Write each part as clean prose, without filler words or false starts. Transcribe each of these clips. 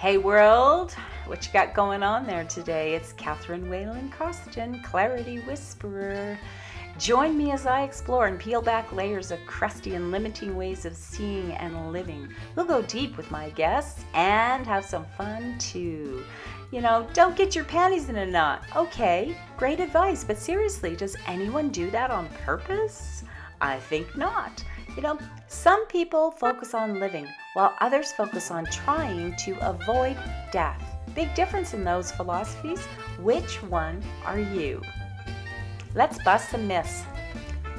Hey world, what you got going on there today? It's Catherine Whalen Costin, Clarity Whisperer. Join me as I explore and peel back layers of crusty and limiting ways of seeing and living. We'll go deep with my guests and have some fun too. Don't get your panties in a knot. Okay, great advice, but seriously, does anyone do that on purpose? I think not. Some people focus on living, while others focus on trying to avoid death. Big difference in those philosophies. Which one are you? Let's bust some myths,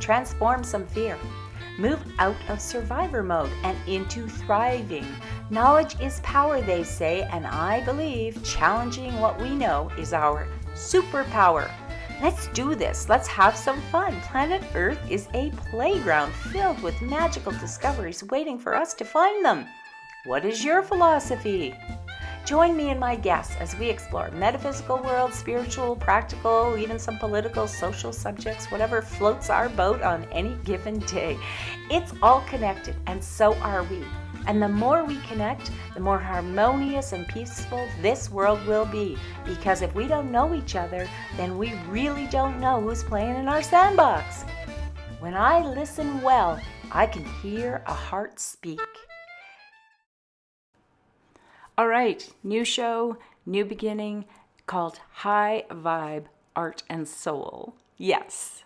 transform some fear, move out of survivor mode and into thriving. Knowledge is power, they say, and I believe challenging what we know is our superpower. Let's do this. Let's have some fun. Planet Earth is a playground filled with magical discoveries waiting for us to find them. What is your philosophy? Join me and my guests as we explore metaphysical world, spiritual, practical, even some political, social subjects, whatever floats our boat on any given day. It's all connected, and so are we. And the more we connect, the more harmonious and peaceful this world will be. Because if we don't know each other, then we really don't know who's playing in our sandbox. When I listen well, I can hear a heart speak. All right, new show, new beginning, called High Vibe Art and Soul. Yes.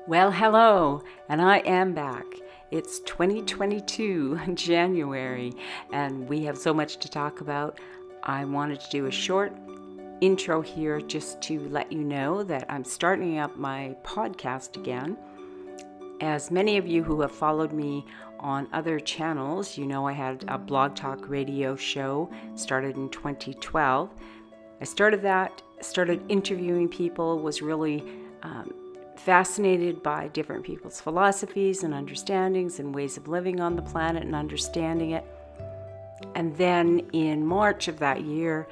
Well, hello, and I am back. It's 2022, January, and we have so much to talk about. I wanted to do a short intro here just to let you know that I'm starting up my podcast again. As many of you who have followed me on other channels, I had a blog talk radio show started in 2012. I started interviewing people, was really fascinated by different people's philosophies and understandings and ways of living on the planet and understanding it. And then in March of that year,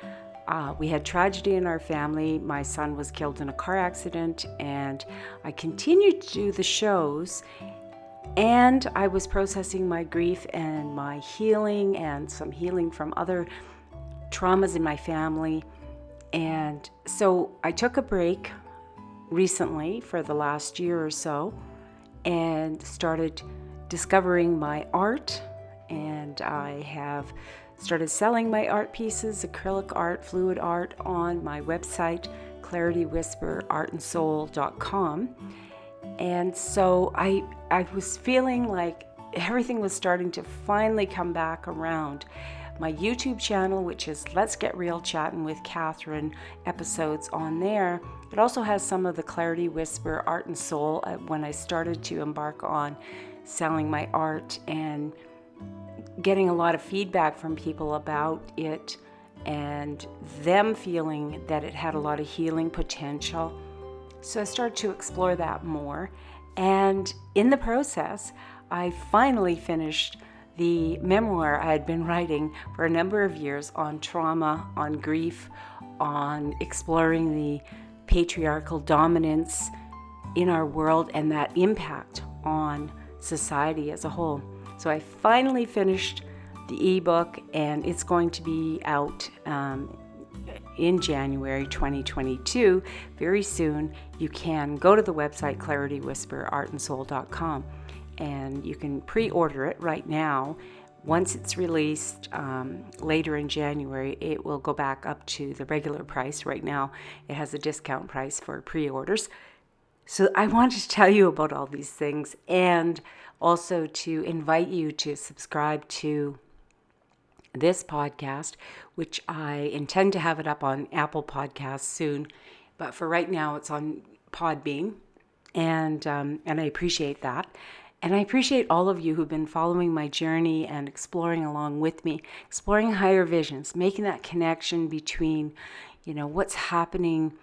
we had tragedy in our family. My son was killed in a car accident, and I continued to do the shows, and I was processing my grief and my healing and some healing from other traumas in my family. And so I took a break recently for the last year or so and started discovering my art, and I have started selling my art pieces, acrylic art, fluid art, on my website, claritywhisperartandsoul.com. And so I was feeling like everything was starting to finally come back around. My YouTube channel, which is Let's Get Real Chatting with Catherine episodes on there, it also has some of the Clarity Whisper Art and Soul when I started to embark on selling my art and getting a lot of feedback from people about it and them feeling that it had a lot of healing potential. So I started to explore that more. And in the process, I finally finished the memoir I had been writing for a number of years on trauma, on grief, on exploring the patriarchal dominance in our world and that impact on society as a whole. So I finally finished the ebook, and it's going to be out in January 2022. Very soon. You can go to the website claritywhisperartandsoul.com, and you can pre-order it right now. Once it's released later in January, it will go back up to the regular price. Right now, it has a discount price for pre-orders. So I wanted to tell you about all these things, and also to invite you to subscribe to this podcast, which I intend to have it up on Apple Podcasts soon. But for right now, it's on Podbean, and I appreciate that. And I appreciate all of you who've been following my journey and exploring along with me, exploring higher visions, making that connection between, what's happening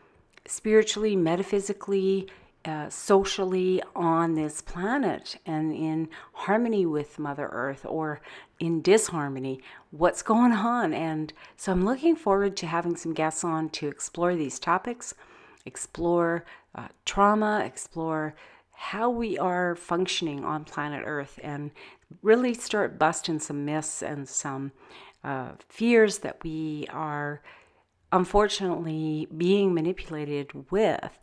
spiritually, metaphysically, socially on this planet, and in harmony with Mother Earth or in disharmony, what's going on. And so I'm looking forward to having some guests on to explore these topics, explore trauma, explore how we are functioning on planet Earth and really start busting some myths and some fears that we are unfortunately being manipulated with.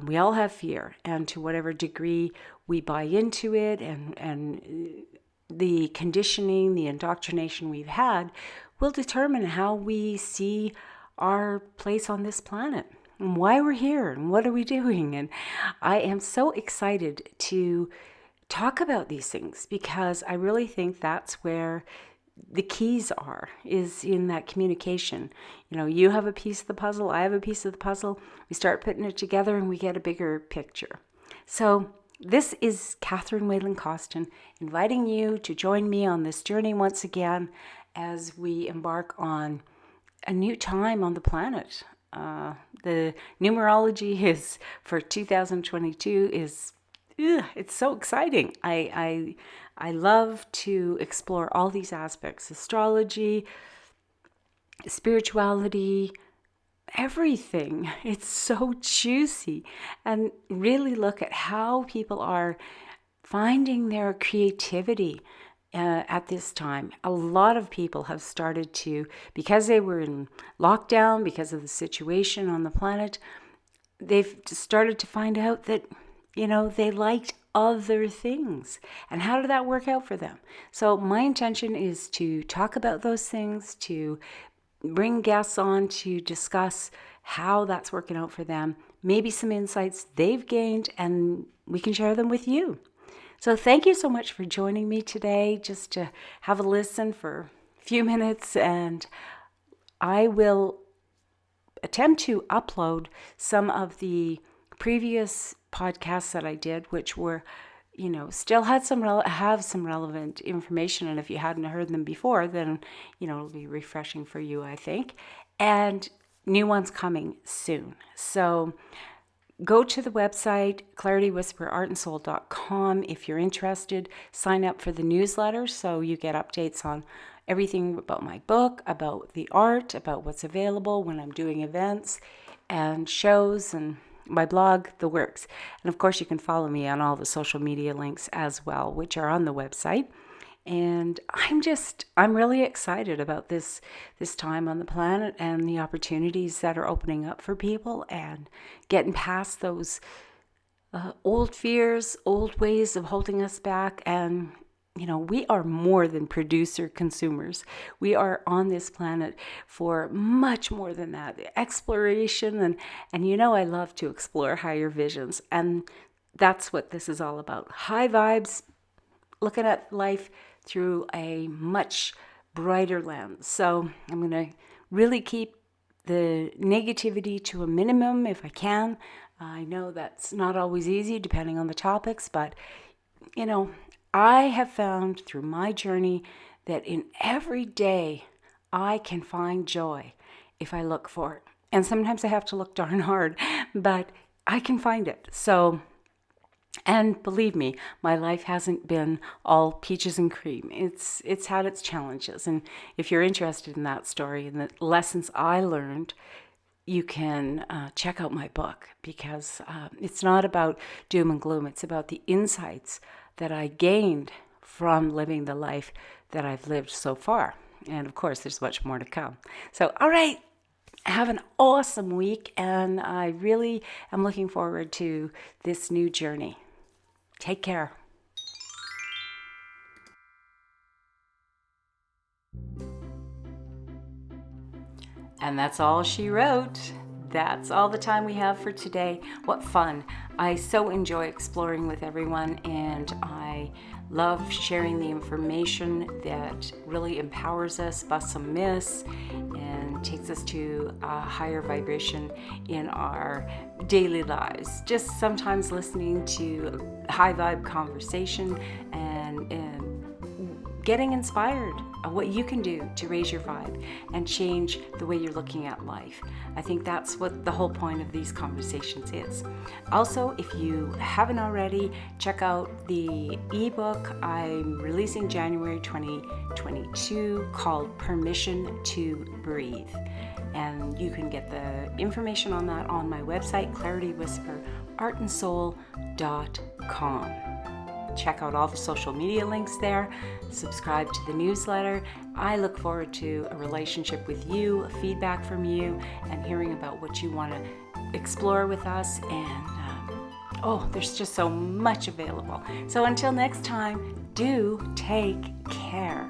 We all have fear, and to whatever degree we buy into it, and the conditioning, the indoctrination we've had will determine how we see our place on this planet and why we're here and what are we doing. And I am so excited to talk about these things because I really think that's where the keys is in that communication. You have a piece of the puzzle, I have a piece of the puzzle. We start putting it together and we get a bigger picture. So this is Catherine Whalen Costin inviting you to join me on this journey once again as we embark on a new time on the planet. The numerology is for 2022 is it's so exciting. I love to explore all these aspects: astrology, spirituality, everything. It's so juicy, and really look at how people are finding their creativity at this time. A lot of people have started to, because they were in lockdown, because of the situation on the planet, they've started to find out that, they liked other things. And how did that work out for them? So my intention is to talk about those things, to bring guests on to discuss how that's working out for them, maybe some insights they've gained, and we can share them with you. So thank you so much for joining me today, just to have a listen for a few minutes, and I will attempt to upload some of the previous podcasts that I did, which were, still had have some relevant information. And if you hadn't heard them before, then, it'll be refreshing for you, I think. And new ones coming soon. So go to the website, claritywhisperartandsoul.com. If you're interested, sign up for the newsletter so you get updates on everything about my book, about the art, about what's available when I'm doing events and shows, and my blog, the works. And of course, you can follow me on all the social media links as well, which are on the website. And I'm really excited about this time on the planet and the opportunities that are opening up for people and getting past those old fears, old ways of holding us back. And, we are more than producer consumers. We are on this planet for much more than that. The exploration and I love to explore higher visions. And that's what this is all about. High vibes, looking at life through a much brighter lens. So I'm going to really keep the negativity to a minimum if I can. I know that's not always easy depending on the topics, but I have found through my journey that in every day I can find joy if I look for it. And sometimes I have to look darn hard, but I can find it. So, and believe me, my life hasn't been all peaches and cream. It's had its challenges. And if you're interested in that story and the lessons I learned, you can check out my book, because it's not about doom and gloom. It's about the insights that I gained from living the life that I've lived so far. And of course, there's much more to come. So, all right, have an awesome week. And I really am looking forward to this new journey. Take care. And that's all she wrote. That's all the time we have for today. What fun. I so enjoy exploring with everyone, and I love sharing the information that really empowers us, busts some myths, and takes us to a higher vibration in our daily lives. Just sometimes listening to a high vibe conversation and getting inspired of what you can do to raise your vibe and change the way you're looking at life. I think that's what the whole point of these conversations is. Also, if you haven't already, check out the ebook I'm releasing January 2022 called Permission to Breathe. And you can get the information on that on my website, claritywhisperartandsoul.com. Check out all the social media links there. Subscribe to the newsletter. I look forward to a relationship with you, feedback from you, and hearing about what you want to explore with us. And there's just so much available. So until next time, do take care.